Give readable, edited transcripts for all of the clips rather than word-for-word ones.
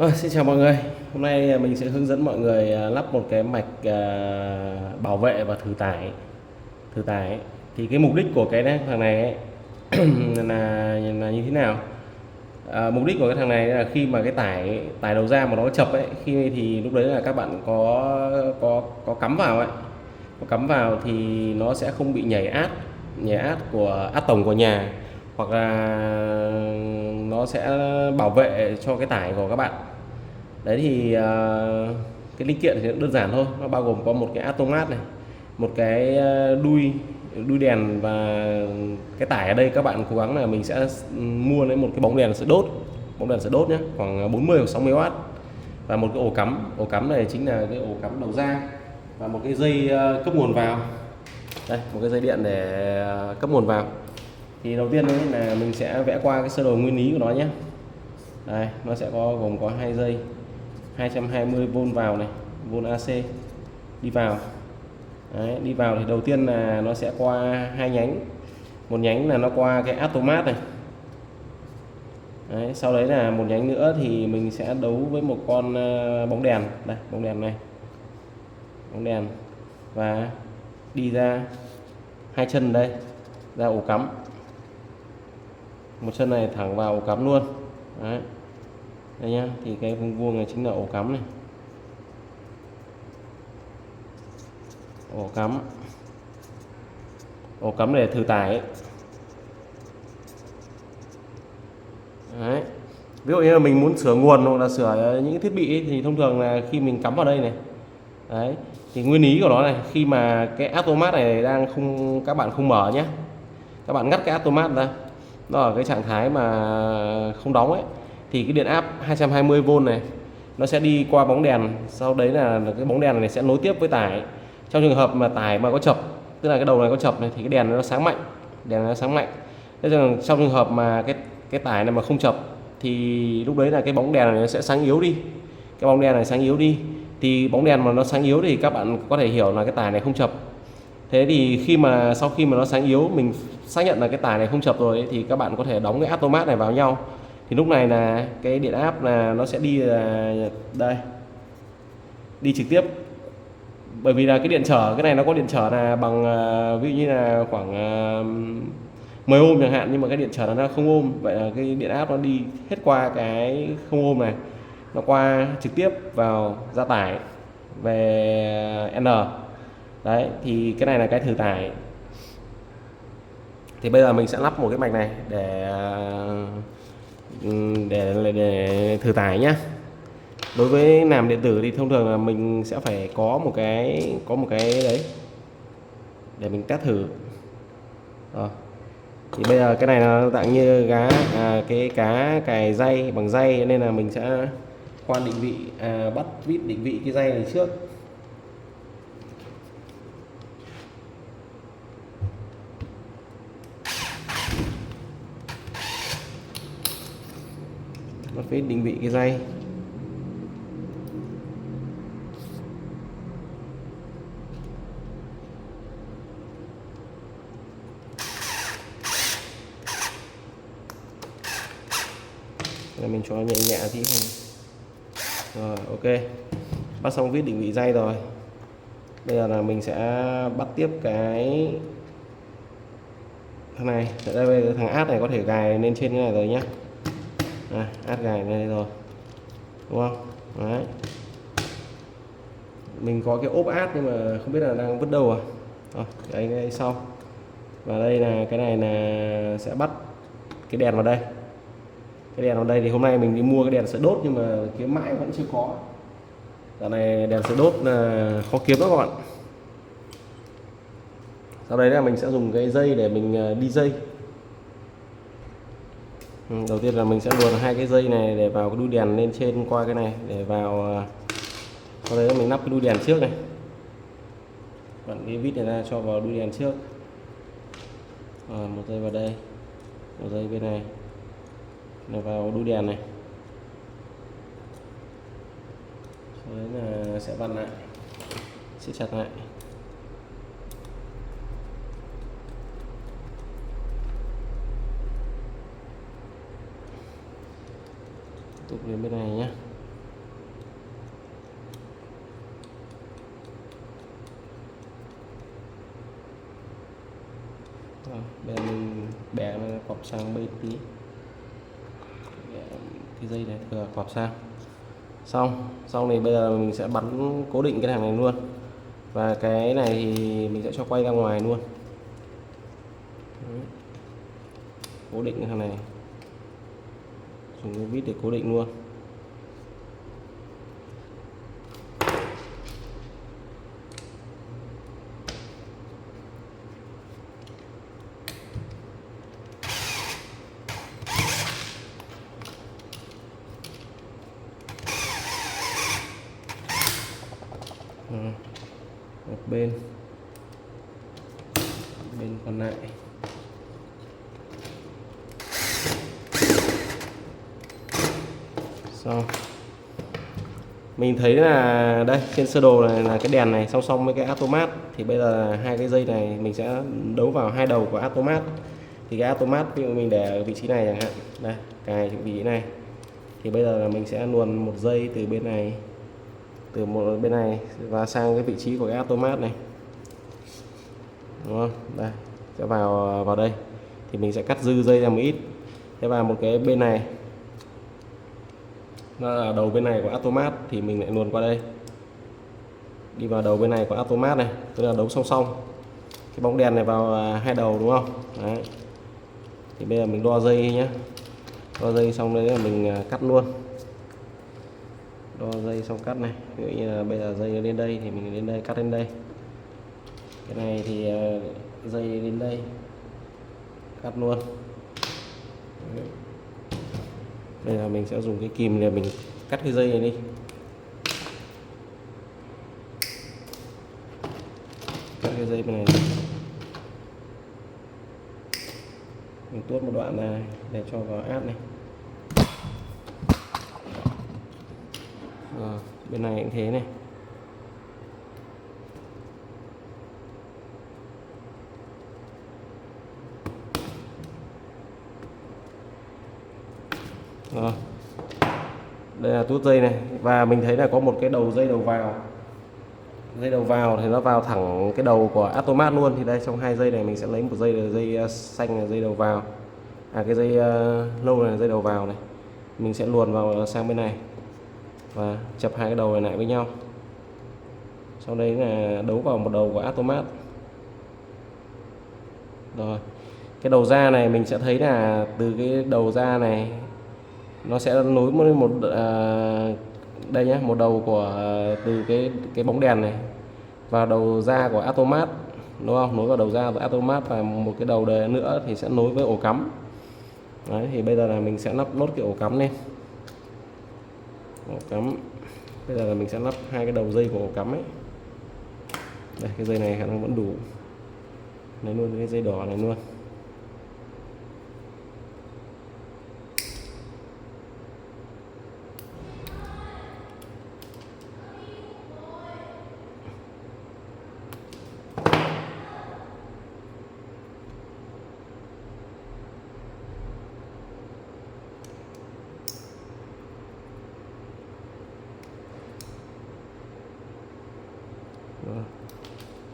Xin chào mọi người. Hôm nay mình sẽ hướng dẫn mọi người lắp một cái mạch bảo vệ và thử tải. Thử tải thì cái mục đích của thằng này ấy, là như thế nào? Mục đích của cái thằng này là khi mà cái tải tải đầu ra mà nó chập ấy, khi thì lúc đấy là các bạn có cắm vào ấy, có cắm vào thì nó sẽ không bị nhảy át của át tổng của nhà, hoặc là nó sẽ bảo vệ cho cái tải của các bạn. Đấy thì cái linh kiện thì đơn giản thôi, nó bao gồm có một cái automat này, một cái đuôi đuôi đèn, và cái tải ở đây các bạn cố gắng là mình sẽ mua lấy một cái bóng đèn sợi đốt nhé, khoảng 40 hoặc 60W, và một cái ổ cắm này chính là cái ổ cắm đầu ra, và một cái dây cấp nguồn vào. Đây, một cái dây điện để cấp nguồn vào. Thì đầu tiên đấy là mình sẽ vẽ qua cái sơ đồ nguyên lý của nó nhé. Đây, nó sẽ gồm có hai dây 220V vào này, vôn AC đi vào. Đấy, đi vào thì đầu tiên là nó sẽ qua hai nhánh. Một nhánh là nó qua cái automat này. Đấy, sau đấy là một nhánh nữa thì mình sẽ đấu với một con bóng đèn. Đây, bóng đèn này. Bóng đèn. Và đi ra hai chân đây, ra ổ cắm. Một chân này thẳng vào ổ cắm luôn. Đấy. Đây nhá, thì cái vuông vuông này chính là ổ cắm này. Ổ cắm để thử tải ấy. Đấy. Ví dụ như là mình muốn sửa nguồn hoặc là sửa những thiết bị ấy, thì thông thường là khi mình cắm vào đây này. Đấy, thì nguyên lý của nó này, khi mà cái automat này các bạn không mở nhé, các bạn ngắt cái automat ra, nó ở cái trạng thái mà không đóng ấy, thì cái điện áp 220V này nó sẽ đi qua bóng đèn, sau đấy là cái bóng đèn này sẽ nối tiếp với tải. Trong trường hợp mà tải mà có chập, tức là cái đầu này có chập này, thì cái đèn nó sáng mạnh, Thế trong trường hợp mà cái tải này mà không chập thì lúc đấy là cái bóng đèn này nó sẽ sáng yếu đi. Cái bóng đèn này sáng yếu đi thì bóng đèn mà nó sáng yếu thì các bạn có thể hiểu là cái tải này không chập. Thế thì sau khi mà nó sáng yếu, mình xác nhận là cái tải này không chập rồi ấy, thì các bạn có thể đóng cái automat này vào nhau. Thì lúc này là cái điện áp là nó sẽ đi đây, đi trực tiếp. Bởi vì là cái điện trở, cái này nó có điện trở là bằng ví dụ như là khoảng 10 ohm chẳng hạn, nhưng mà cái điện trở nó không ohm, vậy là cái điện áp nó đi hết qua cái không ohm này, nó qua trực tiếp vào gia tải về N. Đấy, thì cái này là cái thử tải. Thì bây giờ mình sẽ lắp một cái mạch này để thử tải nhé. Đối với làm điện tử thì thông thường là mình sẽ phải có một cái đấy để mình test thử. Rồi. Thì bây giờ cái này nó dạng như cái cá cài dây bằng dây, nên là mình sẽ khoan định vị, bắt vít định vị cái dây này trước. Bắt vít định vị cái dây. Rồi mình cho nhẹ nhẹ tí thôi. Rồi, ok. Bắt xong viết định vị dây rồi. Bây giờ là mình sẽ bắt tiếp cái thằng này. Bây giờ thằng át này có thể gài lên trên cái này rồi nhé. Át gài lên đây rồi, đúng không? Đấy. Mình có cái ốp át nhưng mà không biết là đang vứt đâu rồi. Rồi, cái đây sau. Và đây là cái này là sẽ bắt cái đèn vào đây. Cái đèn vào đây thì hôm nay mình đi mua cái đèn sợi đốt nhưng mà kiếm mãi vẫn chưa có. Dạo này đèn sợi đốt là khó kiếm lắm các bạn. Sau đấy là mình sẽ dùng cái dây để mình đi dây. Đầu tiên là mình sẽ luồn hai cái dây này để vào cái đuôi đèn lên trên qua cái này để vào. Sau đấy là mình lắp cái đuôi đèn trước này. Bạn cái vít này ra cho vào đuôi đèn trước. Một dây vào đây, một dây bên này vào đuôi đèn này. Sau đấy là sẽ vặn lại, siết chặt lại. Tiếp tục đến bên này nhé. Rồi, bây giờ mình bẻ nó cọp sang bên tí, bẻ cái dây này thừa cọp sang. Xong thì bây giờ mình sẽ bắn cố định cái thằng này luôn, và cái này thì mình sẽ cho quay ra ngoài luôn. Đấy. Cố định cái thằng này, dùng cái vít để cố định luôn. Một bên còn lại. Xong mình thấy là đây trên sơ đồ này là cái đèn này song song với cái automat, thì bây giờ hai cái dây này mình sẽ đấu vào hai đầu của automat. Thì cái automat ví dụ mình để ở vị trí này chẳng hạn, đây cài vị trí này, thì bây giờ là mình sẽ luồn một dây từ bên này, từ một bên này và sang cái vị trí của cái automat này, đúng không? Đây sẽ vào đây, thì mình sẽ cắt dư dây ra một ít. Thế và một cái bên này nó là đầu bên này của automat, thì mình lại luồn qua đây, đi vào đầu bên này của automat này, tức là đấu song song cái bóng đèn này vào hai đầu, đúng không? Đấy. Thì bây giờ mình đo dây nhé, đo dây xong đấy là mình cắt luôn, đo dây xong cắt này. Ví dụ như là bây giờ dây lên đây thì mình lên đây cắt lên đây, cái này thì dây đến đây cắt luôn. Đấy. Bây giờ mình sẽ dùng cái kìm để mình cắt cái dây này đi. Cắt cái dây bên này đi. Mình tuốt một đoạn này để cho vào áp này. Rồi, bên này cũng thế này. Rồi. Đây là tuốt dây này, và mình thấy là có một cái đầu dây đầu vào. Dây đầu vào thì nó vào thẳng cái đầu của automat luôn. Thì đây trong hai dây này mình sẽ lấy một dây là dây xanh là dây đầu vào, cái dây lâu này là dây đầu vào này, mình sẽ luồn vào sang bên này và chập hai cái đầu này lại với nhau. Sau đấy là đấu vào một đầu của automat. Rồi cái đầu ra này mình sẽ thấy là từ cái đầu ra này nó sẽ nối một đây nhé, một đầu của từ cái bóng đèn này vào đầu ra của automat, đúng không? Nối vào đầu ra của automat, và một cái đầu đề nữa thì sẽ nối với ổ cắm. Đấy, thì bây giờ là mình sẽ lắp nốt cái ổ cắm lên. Ổ cắm bây giờ là mình sẽ lắp hai cái đầu dây của ổ cắm ấy. Đây cái dây này khả năng vẫn đủ, lấy luôn cái dây đỏ này luôn.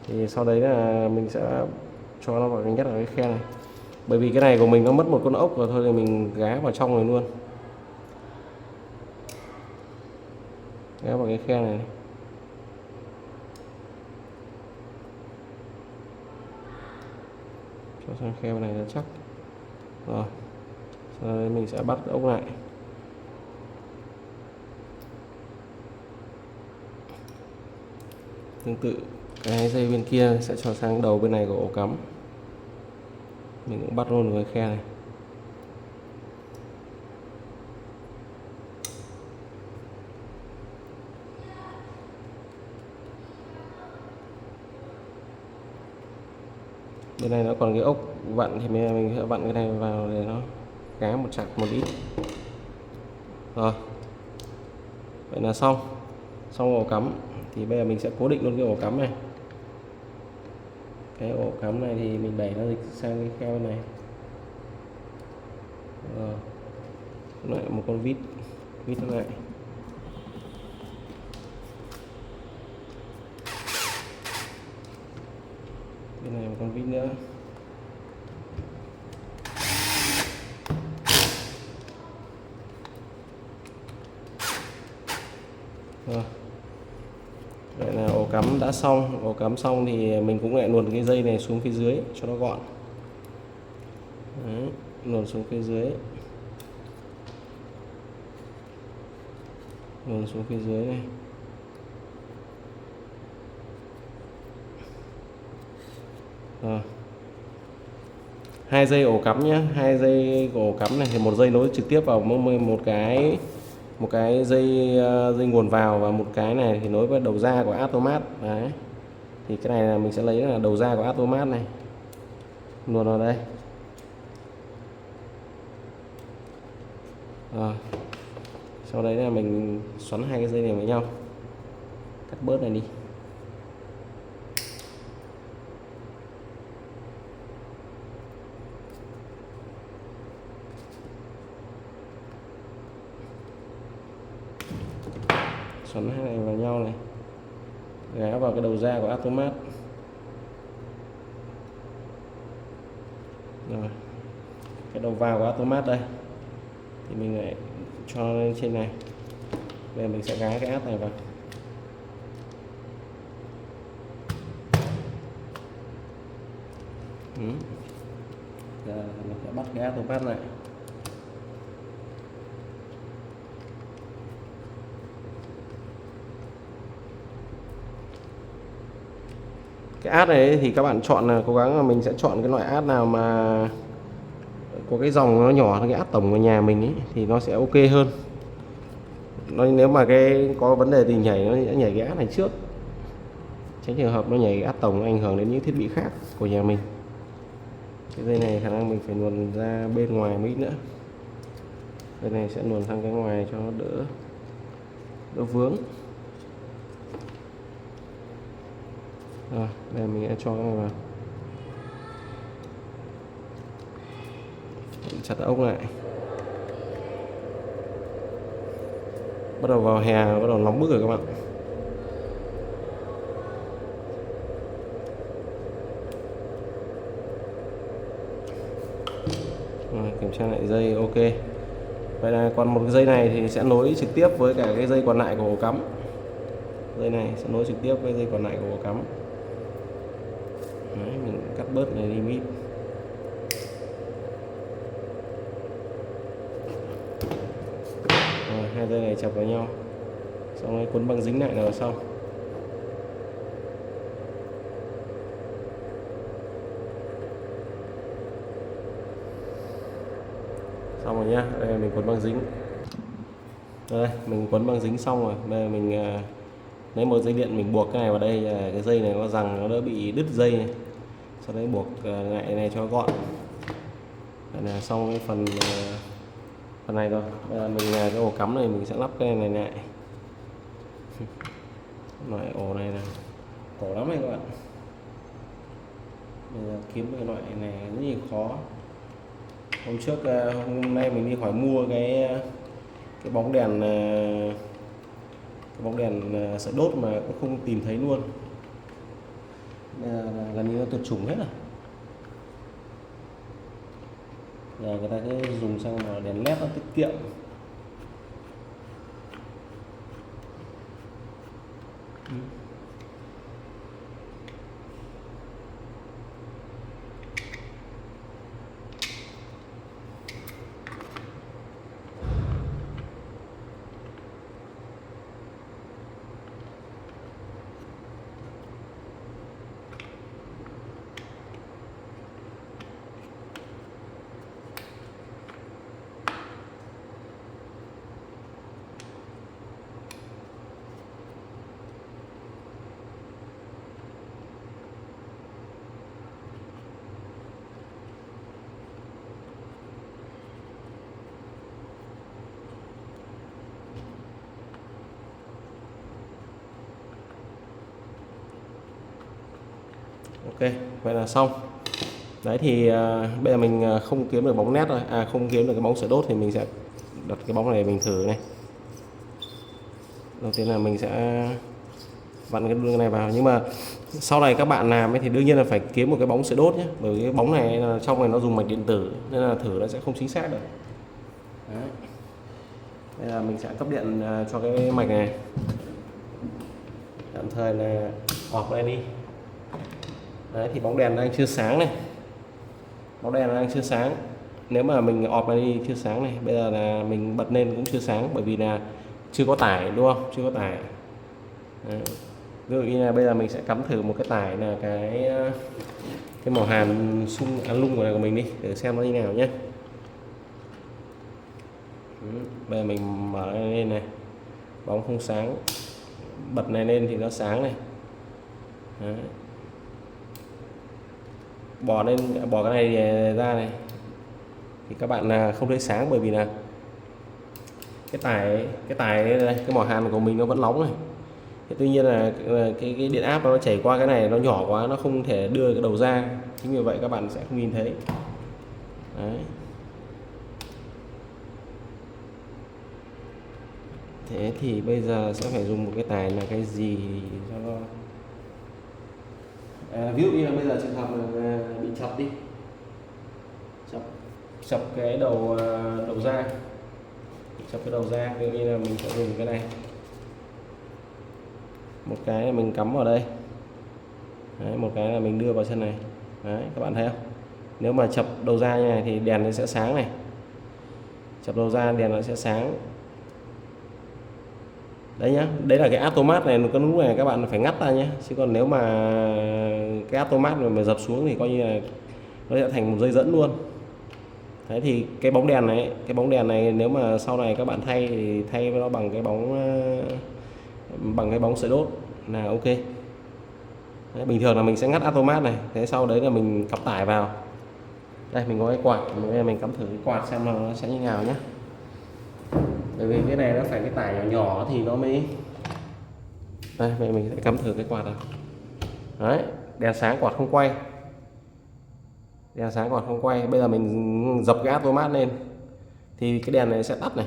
Thì sau đấy là mình sẽ cho nó vào cái nhất là cái khe này, bởi vì cái này của mình nó mất một con ốc rồi thôi, thì mình gá vào trong này luôn, gá vào cái khe này, cho sang khe này là chắc rồi. Sau đấy mình sẽ bắt ốc lại. Tương tự cái dây bên kia sẽ cho sang đầu bên này của ổ cắm, mình cũng bắt luôn với khe này. Bên này nó còn cái ốc vặn, thì mình sẽ vặn cái này vào để nó gá một chặt một ít. Rồi vậy là xong ổ cắm. Thì bây giờ mình sẽ cố định luôn cái ổ cắm này. Cái ổ cắm này thì mình đẩy nó sang cái khe này. Rồi lại một con vít nó lại. Bên này một con vít nữa. Rồi. Vậy là ổ cắm đã xong. Ổ cắm xong thì mình cũng lại luồn cái dây này xuống phía dưới cho nó gọn. Đấy, luồn xuống phía dưới, luồn xuống phía dưới này. Rồi. 2 dây ổ cắm nhé, 2 dây ổ cắm này thì một dây nối trực tiếp vào một cái dây nguồn vào, và một cái này thì nối với đầu ra của automat. Đấy, thì cái này là mình sẽ lấy là đầu ra của automat này, luồn vào đây. Rồi, sau đấy là mình xoắn 2 cái dây này với nhau, cắt bớt này đi. Xoắn hai này vào nhau này, gá vào cái đầu ra của automat. Rồi, cái đầu vào của automat đây thì mình lại cho lên trên này. Đây mình sẽ gá cái át này vào. Giờ mình sẽ bắt cái automat lại. Cái át này thì các bạn chọn là cố gắng là mình sẽ chọn cái loại át nào mà có cái dòng nó nhỏ, cái át tổng của nhà mình ấy, thì nó sẽ ok hơn. Nếu mà cái có vấn đề thì nó sẽ nhảy cái át này trước, tránh trường hợp nó nhảy cái át tổng nó ảnh hưởng đến những thiết bị khác của nhà mình. Cái dây này khả năng mình phải luồn ra bên ngoài một ít nữa. Dây này sẽ luồn sang cái ngoài cho nó đỡ vướng. Rồi, đây mình sẽ cho cái này vào, chặt ốc lại. Bắt đầu vào hè, bắt đầu nóng bức rồi các bạn. Rồi, kiểm tra lại dây ok. Vậy là còn một cái dây này thì sẽ nối trực tiếp với cả cái dây còn lại của ổ cắm. Dây này sẽ nối trực tiếp với dây còn lại của ổ cắm. Đấy, mình cắt bớt này đi mít. Rồi, 2 dây này chập vào nhau, xong rồi cuốn băng dính lại là xong. Xong rồi nhá. Đây mình cuốn băng dính. Đây mình cuốn băng dính xong rồi. Đây mình lấy một dây điện mình buộc cái này vào đây, cái dây này có rằng nó đỡ bị đứt dây này. Sau đấy buộc lại này cho gọn. Đây là xong cái phần này rồi. Bây giờ mình cái ổ cắm này mình sẽ lắp cái này lại. Loại ổ này là cổ lắm này các bạn. Bây giờ kiếm cái loại này rất là khó. Hôm nay mình đi hỏi mua cái bóng đèn sợi đốt mà cũng không tìm thấy luôn. Bây giờ là gần như nó tuyệt chủng hết rồi. Giờ người ta cứ dùng sang mà đèn led nó tiết kiệm. Ok, vậy là xong. Đấy thì bây giờ mình không kiếm được bóng nét rồi, không kiếm được cái bóng sợi đốt thì mình sẽ đặt cái bóng này mình thử này. Đầu tiên là mình sẽ vặn cái đường này vào, nhưng mà sau này các bạn làm ấy thì đương nhiên là phải kiếm một cái bóng sợi đốt nhé, bởi vì cái bóng này là trong này nó dùng mạch điện tử nên là thử nó sẽ không chính xác được. Đấy. Đây là mình sẽ cấp điện cho cái mạch này. tạm thời là off đây đi. Đấy, thì bóng đèn đang chưa sáng này, bóng đèn đang chưa sáng. Nếu mà mình off này đi chưa sáng này, bây giờ là mình bật lên cũng chưa sáng, bởi vì là chưa có tải đúng không, chưa có tải. Đấy. Ví dụ như là bây giờ mình sẽ cắm thử một cái tải là cái màu hàn lung của này của mình đi để xem nó như nào nhé. Bây giờ mình mở lên này, bóng không sáng, bật này lên thì nó sáng này. Đấy. Bỏ cái này ra này thì các bạn là không thấy sáng, bởi vì là cái tải đây, cái mỏ hàn của mình nó vẫn nóng này. Thế tuy nhiên là cái điện áp nó chảy qua cái này nó nhỏ quá, nó không thể đưa cái đầu ra, chính vì vậy các bạn sẽ không nhìn thấy. Đấy. Thế thì bây giờ sẽ phải dùng một cái tải là cái gì cho ví dụ như là bây giờ trường hợp là bị chập đi, chập cái đầu ra, chập cái đầu ra, ví dụ như là mình sẽ dùng cái này, một cái là mình cắm vào đây. Đấy, một cái là mình đưa vào chân này. Đấy, các bạn thấy không, nếu mà chập đầu ra như này thì đèn nó sẽ sáng này, chập đầu ra đèn nó sẽ sáng. Đấy nhá, đấy là cái automat này, cái nút này các bạn phải ngắt ra nhé, chứ còn nếu mà cái automat mà dập xuống thì coi như là nó sẽ thành một dây dẫn luôn. Đấy, thì cái bóng đèn này nếu mà sau này các bạn thay thì thay nó bằng cái bóng sợi đốt là ok. Đấy, bình thường là mình sẽ ngắt automat này, thế sau đấy là mình cắm tải vào. Đây mình có cái quạt, mình cắm thử cái quạt xem nó sẽ như nào nhé. Bởi vì cái này nó phải cái tải nhỏ nhỏ thì nó mới. Đây mình sẽ cắm thử cái quạt nào. Đấy, đèn sáng quạt không quay, đèn sáng quạt không quay. Bây giờ mình dập cái automat lên thì cái đèn này sẽ tắt này,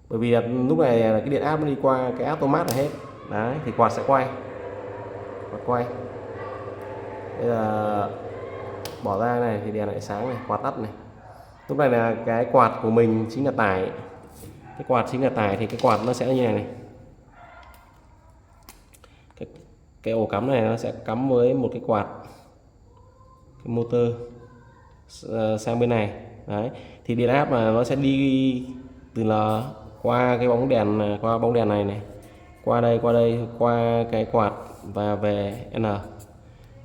bởi vì lúc này là cái điện áp nó đi qua cái automat này hết. Đấy, thì quạt sẽ quay, quạt quay. Bây giờ bỏ ra này thì đèn lại sáng này, quạt tắt này. Lúc này là cái quạt của mình chính là tải, cái quạt chính là tải, thì cái quạt nó sẽ như này này. Cái ổ cắm này nó sẽ cắm với một cái quạt, cái motor sang bên này. Đấy, thì điện áp mà nó sẽ đi từ L qua cái bóng đèn, qua bóng đèn này, qua đây, qua cái quạt và về N.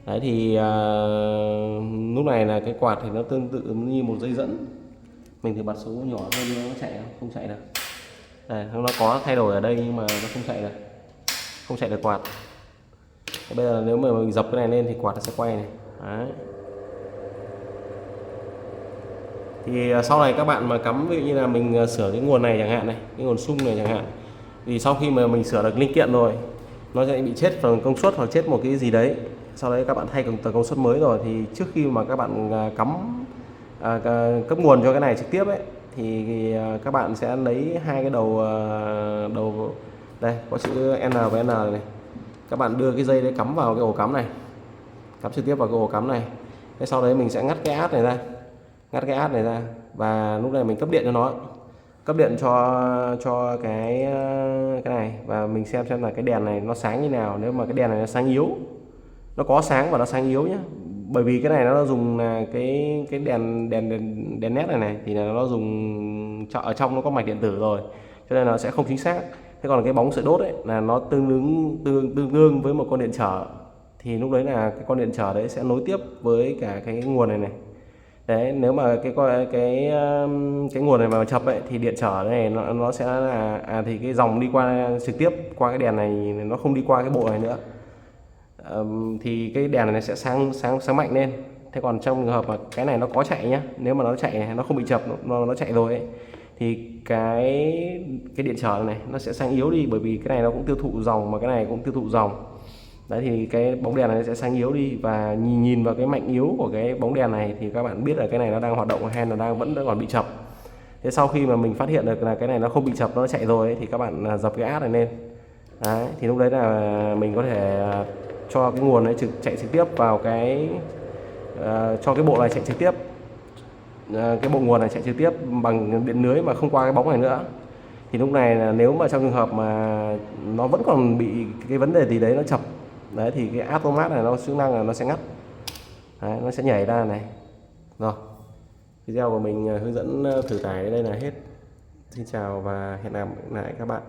Đấy thì lúc này là cái quạt thì nó tương tự như một dây dẫn. Mình thử bật số nhỏ hơn nó chạy không chạy được. Đây, nó có thay đổi ở đây nhưng mà nó không chạy được, không chạy được quạt. Bây giờ nếu mà mình dập cái này lên thì quạt nó sẽ quay này. Đấy. Thì sau này các bạn mà cắm, ví dụ như là mình sửa cái nguồn này chẳng hạn này, cái nguồn xung này chẳng hạn, thì sau khi mà mình sửa được linh kiện rồi, nó sẽ bị chết phần công suất hoặc chết một cái gì đấy, sau đấy các bạn thay tầng công suất mới rồi, thì trước khi mà các bạn cắm cấp nguồn cho cái này trực tiếp ấy, thì các bạn sẽ lấy hai cái đầu đây có chữ N và N này, các bạn đưa cái dây đấy cắm vào cái ổ cắm này, cắm trực tiếp vào cái ổ cắm này. Thế sau đấy mình sẽ ngắt cái át này ra, ngắt cái át này ra, và lúc này mình cấp điện cho nó, cấp điện cho cái này, và mình xem là cái đèn này nó sáng như nào. Nếu mà cái đèn này nó sáng yếu, nó có sáng và nó sáng yếu nhé, bởi vì cái này nó dùng là cái đèn nét này thì là nó dùng ở trong nó có mạch điện tử rồi, cho nên nó sẽ không chính xác. Thế còn cái bóng sợi đốt ấy là nó tương đương với một con điện trở, thì lúc đấy là cái con điện trở đấy sẽ nối tiếp với cả cái nguồn này. Đấy, nếu mà cái nguồn này mà chập ấy thì điện trở này nó sẽ là thì cái dòng đi qua trực tiếp qua cái đèn này, nó không đi qua cái bộ này nữa. Thì cái đèn này sẽ sáng mạnh lên. Thế còn trong trường hợp mà cái này nó có chạy nhá, nếu mà nó chạy nó không bị chập, nó chạy rồi ấy, thì cái điện trở này nó sẽ sáng yếu đi, bởi vì cái này nó cũng tiêu thụ dòng mà cái này cũng tiêu thụ dòng. Đấy, thì cái bóng đèn này sẽ sáng yếu đi, và nhìn vào cái mạnh yếu của cái bóng đèn này thì các bạn biết là cái này nó đang hoạt động hay là vẫn còn bị chập. Thế sau khi mà mình phát hiện được là cái này nó không bị chập, nó chạy rồi ấy, thì các bạn dập cái át này lên. Đấy, thì lúc đấy là mình có thể cho cái nguồn ấy chạy trực tiếp vào cái cho cái bộ này chạy trực tiếp, cái bộ nguồn này chạy trực tiếp bằng điện lưới mà không qua cái bóng này nữa. Thì lúc này là nếu mà trong trường hợp mà nó vẫn còn bị cái vấn đề gì đấy nó chập đấy, thì cái automat này nó chức năng là nó sẽ ngắt đấy, nó sẽ nhảy ra này. Rồi, video của mình hướng dẫn thử tải đây là hết. Xin chào và hẹn gặp lại các bạn.